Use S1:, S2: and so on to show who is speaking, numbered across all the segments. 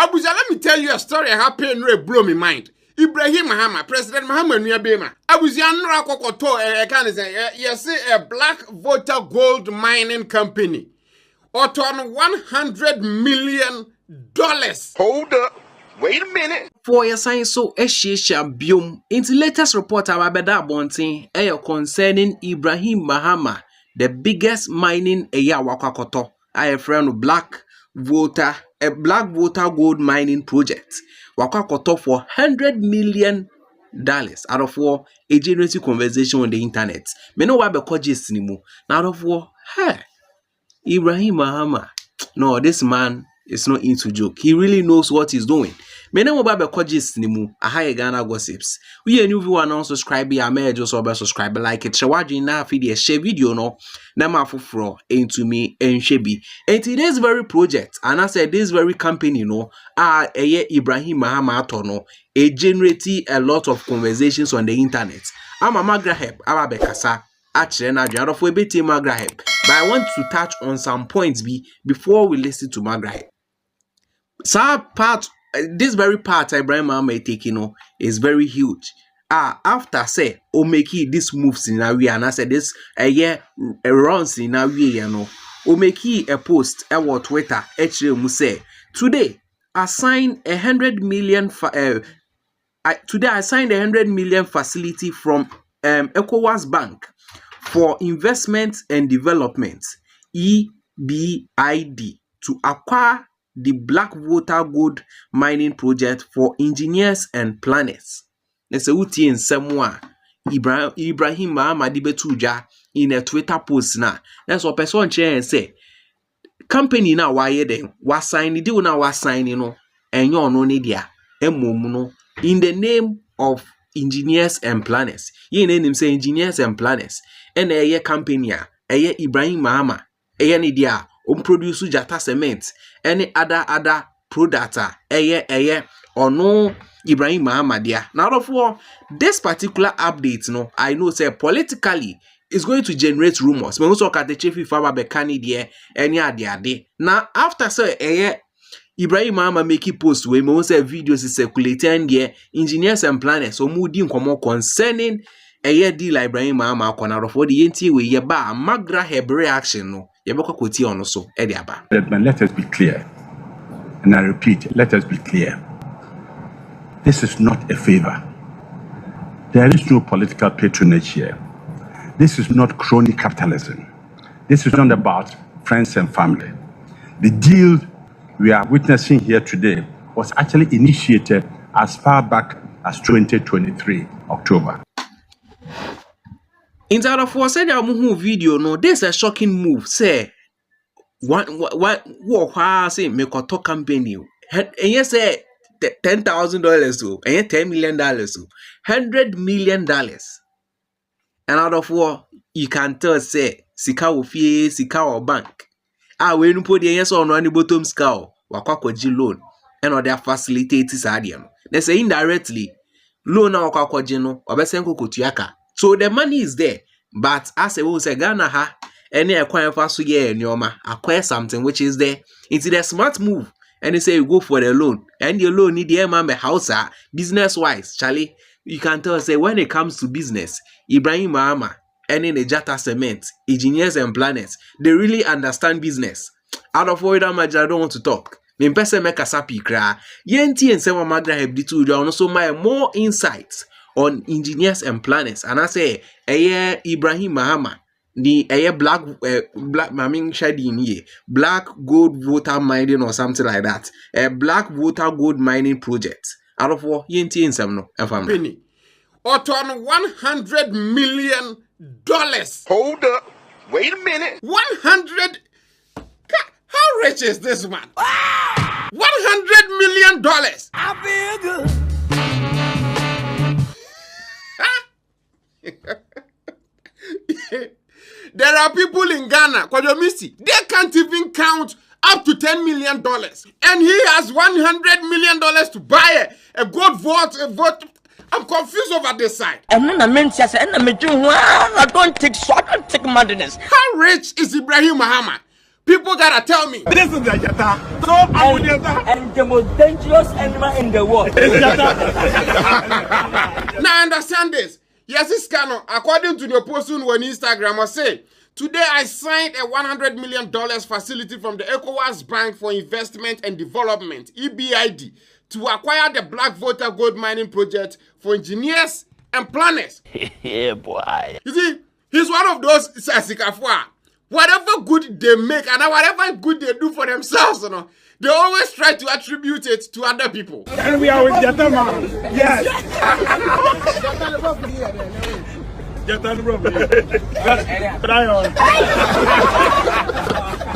S1: Abuja, let me tell you a story happened that blow my mind. Ibrahim Mahama, President Mahama Nuyabema. Abuja nra kokoto can say yes a black Volta gold mining company. Or on $100 million.
S2: Hold up. Wait a minute.
S3: For your sign so eshisha biom. In the latest report ababeda bonting concerning Ibrahim Mahama, the biggest mining wakwakoto. I friend Black Volta, a Black Volta gold mining project. Wakwakoto for $100 million out of war a generative conversation on the internet. Me no wabe kojis nimu. Out of war, hey, Ibrahim Mahama. No, this man is not into joke. He really knows what he's doing. Me no wabe kojis nimu. Ahaya Ghana gossips. We a new viewer non subscribe ya may just subscribe like it. Shawaji na video share video no. Nama fufro into me and shebi. And today's very project, and I said this very company no Ibrahim Mahama atono generate a lot of conversations on the internet. I'm a Magraheb, I'm a Bekasa. Actually, now the of Magraheb. But I want to touch on some points before we listen to Magraheb. So this very part Ibrahim Mahama taking is very huge. After say Omeki this moves in a way, and I said this runs in a way, you know. Omeki a post about Twitter actually say today I signed $100 million today I signed $100 million facility from ECOWAS Bank for Investment and Development EBID to acquire the Black Volta gold mining project for engineers and planners. Let's say uti in someone Ibrahim Mahama dibetuja in a Twitter post na. That's what person share and say company na why then was signing deal na was signing no and you no need ya no in the name of engineers and planners. Ye name him say engineers and planners. And a company Ibrahim Mahama ni dia produce jata cement any other product or no Ibrahim Mahama dia. Now of war this particular update no I know say politically is going to generate rumors. Me also at the chief faba bekani dia any ade. Now after say Ibrahim Mahama make a post where me say videos is circulating there engineers and planners so moody more concerning deal Ibrahim Mahama corner of what the NT we ye ba Magraheb reaction no ye beko kwoti on so e dia ba.
S4: Let us be clear, and I repeat, let us be clear. This is not a favor. There is no political patronage here. This is not crony capitalism. This is not about friends and family. The deal we are witnessing here today was actually initiated as far back as 2023, October.
S3: In that of what said the video, no, this is a shocking move. Say, what say make a talk company, and you say $10,000 to, and $10 million to, $100 million, and out of what you can tell say sika ofie sika or bank. We no put the yes or no any bottom scale, wakwakoji loan, and other facilitators adian. They say indirectly loan na wakwakoji no, obesenko kotuaka. So the money is there, but as a say Ghana ha any acquire fast year nyoma acquire something which is there. It's the smart move, and they say you go for the loan, and your loan need the man house business wise. Charlie, you can tell say when it comes to business, Ibrahim Mahama and in the Jata Cement, engineers and planners, they really understand business. Out of all that I don't want to talk. Me person make a sapi cry. Yenti and Sewa Magraheb di tu also my more insights on engineers and planners. And I say, Ibrahim Mahama, the black maming shading ye, black gold water mining or something like that. A black water gold mining project. Out of all, yenti and some no,
S1: penny. Or on $100 million.
S2: Hold up. Wait a minute.
S1: 100. How rich is this man? $100 million.
S5: I feel
S1: good. There are people in Ghana, they can't even count up to $10 million. And he has $100 million to buy a gold vault. I'm confused over this side.
S5: I don't take madness.
S1: How rich is Ibrahim Mahama? People gotta tell me.
S5: This is the Jata. And the most dangerous animal in the world.
S1: Now understand this. Yes, this canon, according to the post on Instagram, I say, today I signed a $100 million facility from the ECOWAS Bank for Investment and Development, EBID, to acquire the Black Volta gold mining project for engineers and planners.
S5: Yeah, boy.
S1: You see, he's one of those Sasikafua. Whatever good they make and whatever good they do for themselves, you know, they always try to attribute it to other people.
S5: And we are with Jata man. Yes.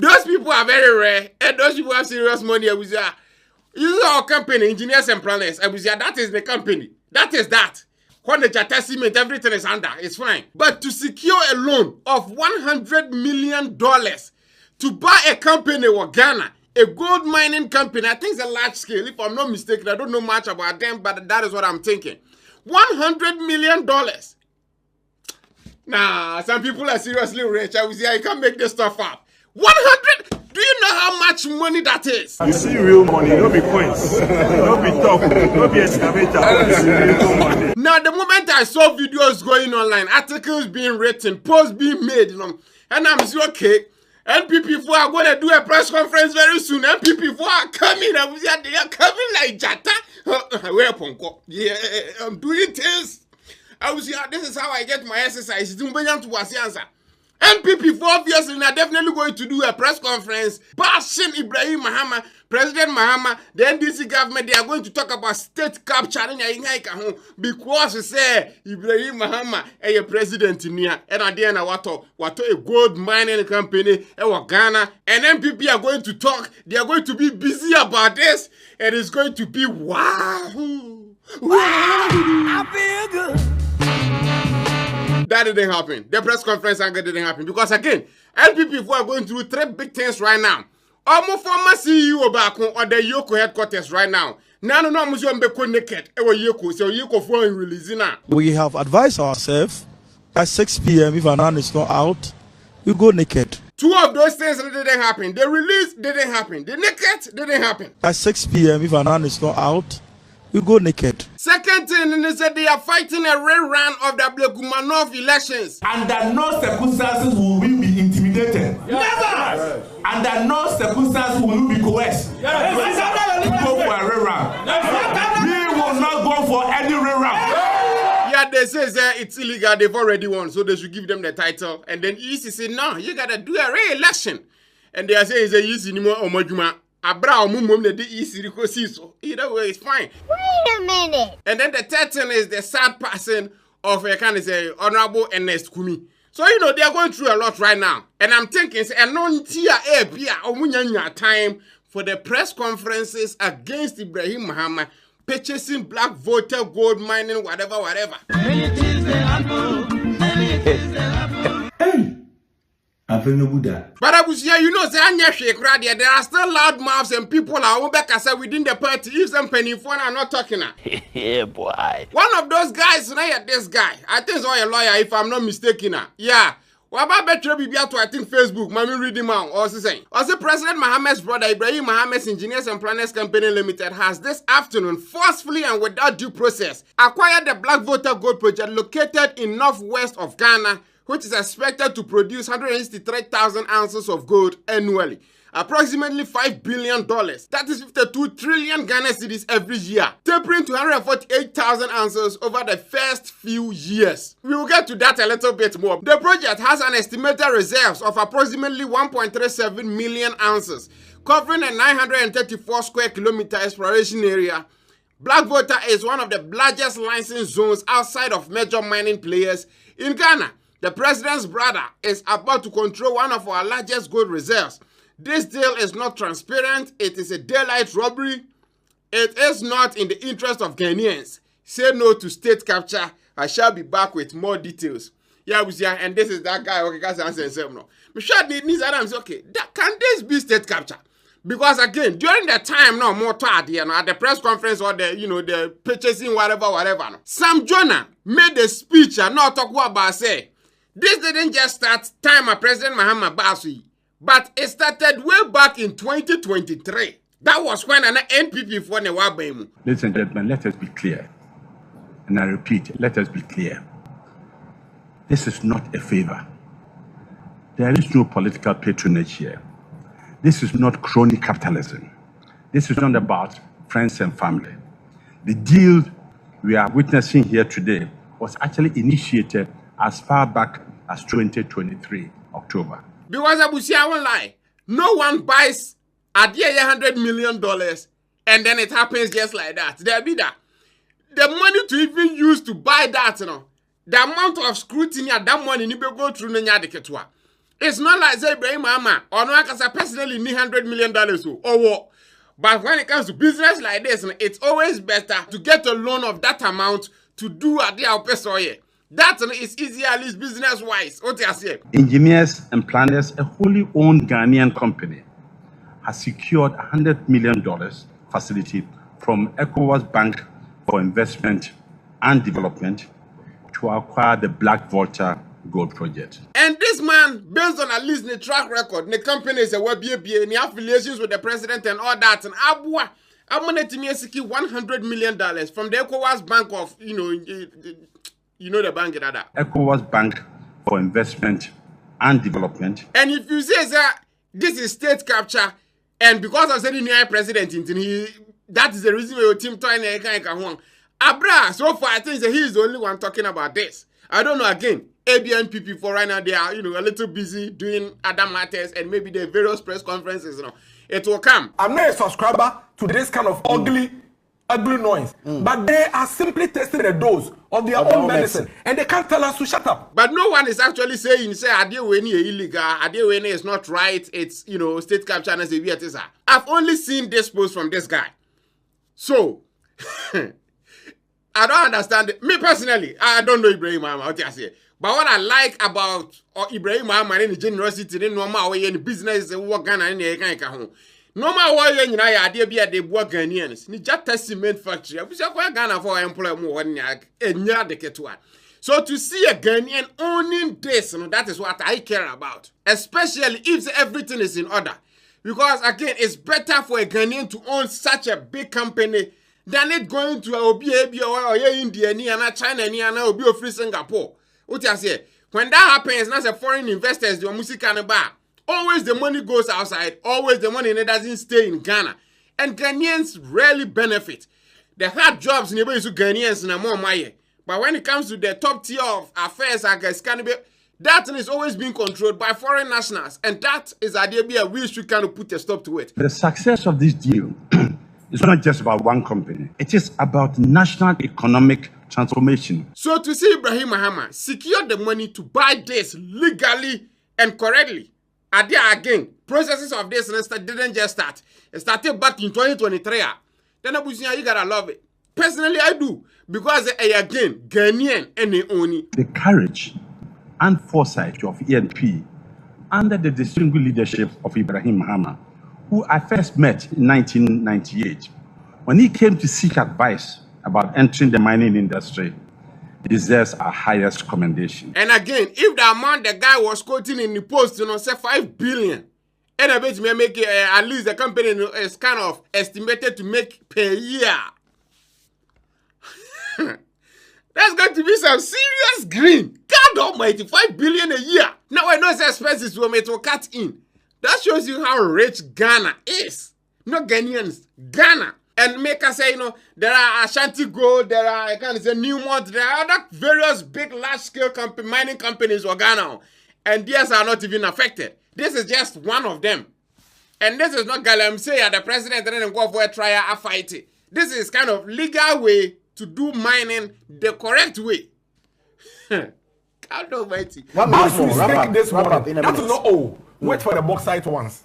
S1: Those people are very rare, and those people have serious money. This is our company, engineers and planners. That is the company. That is that. When the Jata cement, everything is under. It's fine. But to secure a loan of $100 million to buy a company in Ghana, a gold mining company, I think it's a large scale. If I'm not mistaken, I don't know much about them, but that is what I'm thinking. $100 million. Nah, some people are seriously rich. I can't make this stuff up. 100? Do you know how much money that is?
S6: You see real money, no be coins, no be talk, no be excavator. Real money.
S1: Now, the moment I saw videos going online, articles being written, posts being made, you know, and I'm saying, okay, NPP4 are going to do a press conference very soon. NPP4 are coming. They are coming like Jata. Where Ponko? Yeah, I'm doing this. This is how I get my exercise. NPP4 obviously are definitely going to do a press conference bashing Ibrahim Mahama, President Mahama, the NDC government. They are going to talk about state capture because they say Ibrahim Mahama is a president in here and at the end what a gold mining company in Ghana, and NPP are going to talk. They are going to be busy about this, and it's going to be wow. I feel good. That didn't happen. The press conference angle didn't happen because again, NPP4 are going through three big things right now. Almost former CEO back on the Yoko headquarters right now. No, I'm naked. So Yoko for releasing now.
S7: We have advised ourselves at 6 p.m. if an man is not out, we go naked.
S1: Two of those things didn't happen. The release didn't happen. The naked didn't happen.
S7: At 6 p.m. if an man is not out, we go naked.
S1: Second thing, they said they are fighting a rerun of the Blekumanov elections.
S8: Under no circumstances will we be intimidated. Yes. Never! Under no circumstances will we be coerced. Yes. We go for a rerun. Yes. We will not go for any rerun.
S1: Yeah, they say it's illegal. They've already won, so they should give them the title. And then EC said, no, you got to do a re-election. And they are saying it's a easy anymore or Majuma. Either way, it's fine.
S9: Wait a minute.
S1: And then the third thing is the sad passing of a kind of say Honorable Ernest Kumi. So you know they are going through a lot right now. And I'm thinking time for the press conferences against Ibrahim Mahama purchasing Black Volta gold mining, whatever. But Abusia, you know, there are still loud mouths and people are within the party. If some penny phone are not talking.
S5: Yeah, boy.
S1: One of those guys, this guy, I think he's a lawyer, if I'm not mistaken. Yeah. What about better be to I think Facebook, mommy read him out. Or saying, also President Mahama's brother Ibrahim Mahama's Engineers and Planners Company Limited has this afternoon forcefully and without due process acquired the Black Volta gold project located in northwest of Ghana, which is expected to produce 163,000 ounces of gold annually, approximately $5 billion. That is 52 trillion Ghana cedis every year, tapering to 148,000 ounces over the first few years. We will get to that a little bit more. The project has an estimated reserves of approximately 1.37 million ounces, covering a 934 square kilometer exploration area. Black Volta is one of the largest licensed zones outside of major mining players in Ghana. The president's brother is about to control one of our largest gold reserves. This deal is not transparent. It is a daylight robbery. It is not in the interest of Ghanaians. Say no to state capture. I shall be back with more details. Yeah, and this is that guy. Okay, guys, answer himself now. Michelle needs Adams. Okay, can this be state capture? Because again, during the time now, more at the press conference or the purchasing whatever. No. Sam Jonah made a speech and not talk about say. This didn't just start time of President Mahama Basui, But it started way back in 2023. That was when an NPP for Newabemu.
S4: Ladies and gentlemen, let us be clear. And I repeat, let us be clear. This is not a favor. There is no political patronage here. This is not crony capitalism. This is not about friends and family. The deal we are witnessing here today was actually initiated as far back as 2023, October.
S1: Because Abusia won't lie. No one buys a dear $100 million and then it happens just like that. There be that. The money to even use to buy that, you know, the amount of scrutiny that money need to go through the ketwa. It's not like say Ibrahim Mahama or no because I personally need $100 million or what. But when it comes to business like this, it's always better to get a loan of that amount to do a deal pesoye. That is easier, at least business-wise. What you say?
S4: Engineers and planners, a wholly owned Ghanaian company, has secured $100 million facility from ECOWAS Bank for Investment and Development to acquire the Black Volta gold project.
S1: And this man, based on at least the track record, the company is a WBA, and the affiliations with the president and all that, and Abua, I'm going to secure $100 million from the ECOWAS Bank of, you know the bank that.
S4: ECOWAS Bank for Investment and Development.
S1: And if you say that this is state capture, and because of saying the president, that is the reason why your team trying Abra, so far I think that he is the only one talking about this. I don't know again. ABN people for right now, they are, a little busy doing other matters and maybe the various press conferences, It will come.
S9: I'm not a subscriber to this kind of ugly noise. But they are simply testing the dose of their own medicine. And they can't tell us to shut up.
S1: But no one is actually saying, Adeweni is illegal, Adeweni is not right, it's, state capture and say, I've only seen this post from this guy. So, I don't understand it. Me personally, I don't know Ibrahim Mahama, what you say. But what I like about Ibrahim Mahama in the generosity, the normal way in business, work Ghana in the Ghana. Normal way in the idea be at the work Ghanaians. Ni just a cement factory. I wish I could Ghana for employ more than a year the Ketua. So to see a Ghanaian owning this, that is what I care about. Especially if everything is in order. Because again, it's better for a Ghanaian to own such a big company than it going to a or India, China, or free Singapore. What you say? When that happens, not a foreign investors, the music and bar. Always the money goes outside. Always the money doesn't stay in Ghana. And Ghanaians rarely benefit. They have jobs in the Ghanaians and more money. But when it comes to the top tier of affairs, that is always being controlled by foreign nationals. And that is the idea we should kind of put a stop to it.
S4: The success of this deal is not just about one company. It is about national economic transformation.
S1: So to see Ibrahim Mahama secure the money to buy this legally and correctly, again, processes of this didn't just start. It started back in 2023. Then you gotta love it. Personally, I do. Because again, Ghanaian and they own it.
S4: The courage and foresight of ENP under the distinguished leadership of Ibrahim Mahama, who I first met in 1998, when he came to seek advice about entering the mining industry, deserves our highest commendation.
S1: And again, if the amount the guy was quoting in the post, say 5 billion, and I bet may make at least the company is kind of estimated to make per year. That's going to be some serious green. God almighty, 5 billion a year. Now I know it's expenses to cut in. That shows you how rich Ghana is. Not Ghanaians, Ghana. And make us say, there are Ashanti Gold, there are, Newmont, there are other various big, large-scale mining companies in Ghana. And these are not even affected. This is just one of them. And this is not Galamsey, the president didn't go for a trial, a fight. This is kind of legal way to do mining the correct way. God almighty.
S9: As we speak this morning, that is not all. Wait for the bauxite ones.